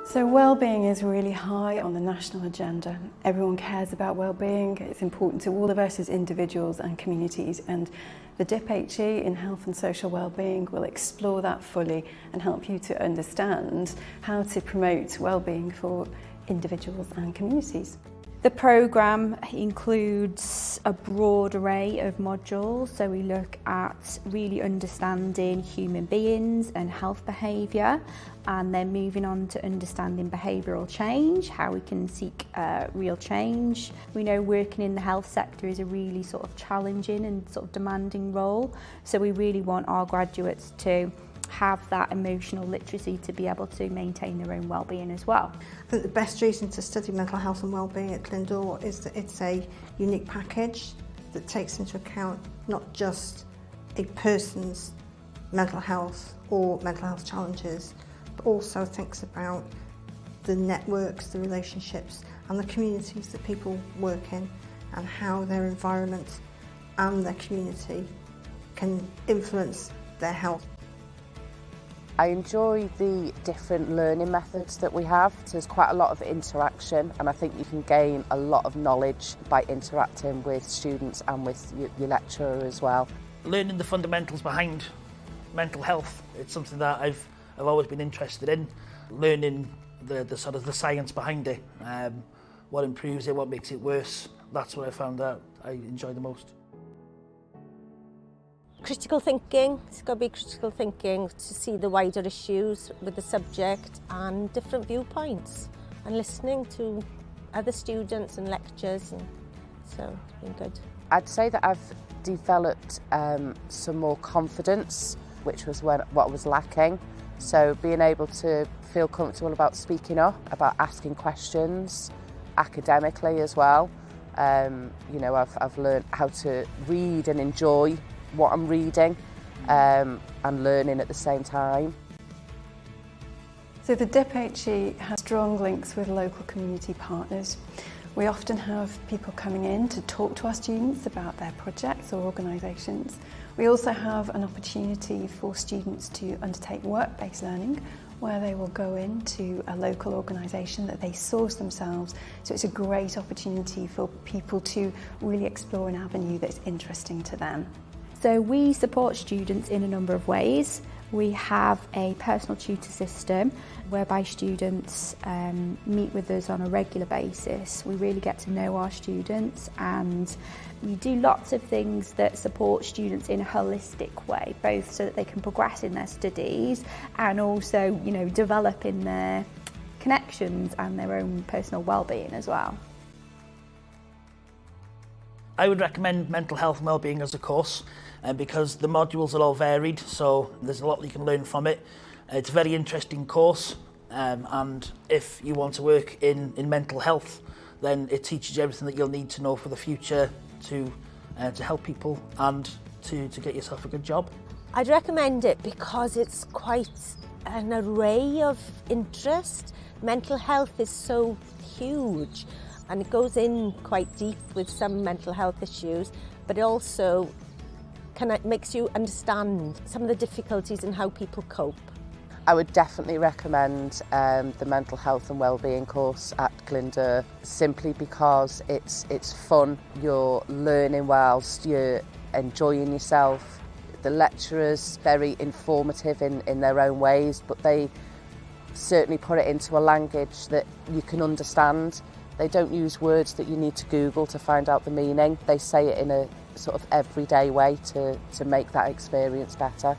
So well-being is really high on the national agenda. Everyone cares about well-being. It's important to all of us as individuals and communities, and the DIPHE in Health and Social Wellbeing will explore that fully and help you to understand how to promote well-being for individuals and communities. The programme includes a broad array of modules, so we look at really understanding human beings and health behaviour, and then moving on to understanding behavioural change, how we can seek real change. We know working in the health sector is a really sort of challenging and sort of demanding role, so we really want our graduates to have that emotional literacy to be able to maintain their own well-being as well. I think the best reason to study mental health and wellbeing at Glyndŵr is that it's a unique package that takes into account not just a person's mental health or mental health challenges, but also thinks about the networks, the relationships and the communities that people work in, and how their environment and their community can influence their health. I enjoy the different learning methods that we have. So there's quite a lot of interaction, and I think you can gain a lot of knowledge by interacting with students and with your lecturer as well. Learning the fundamentals behind mental health, it's something that I've always been interested in. Learning the sort of the science behind it, what improves it, what makes it worse. That's what I found that I enjoy the most. Critical thinking, it's got to be critical thinking to see the wider issues with the subject and different viewpoints, and listening to other students and lectures, and so it's been good. I'd say that I've developed some more confidence, which was what was lacking. So being able to feel comfortable about speaking up, about asking questions academically as well. You know, I've learned how to read and enjoy what I'm reading and learning at the same time. So the DIPHE has strong links with local community partners. We often have people coming in to talk to our students about their projects or organisations. We also have an opportunity for students to undertake work-based learning, where they will go into a local organisation that they source themselves. So it's a great opportunity for people to really explore an avenue that's interesting to them. So we support students in a number of ways. We have a personal tutor system whereby students meet with us on a regular basis. We really get to know our students, and we do lots of things that support students in a holistic way, both so that they can progress in their studies and also, you know, develop in their connections and their own personal well-being as well. I would recommend mental health and wellbeing as a course, because the modules are all varied, so there's a lot you can learn from it. It's a very interesting course, and if you want to work in mental health, then it teaches you everything that you'll need to know for the future to help people and to get yourself a good job. I'd recommend it because it's quite an array of interest. Mental health is so huge, and it goes in quite deep with some mental health issues, but it also makes you understand some of the difficulties in how people cope. I would definitely recommend the mental health and wellbeing course at Glyndŵr, simply because it's fun, you're learning whilst you're enjoying yourself. The lecturers very informative in their own ways, but they certainly put it into a language that you can understand. They don't use words that you need to Google to find out the meaning. They say it in a sort of everyday way to make that experience better.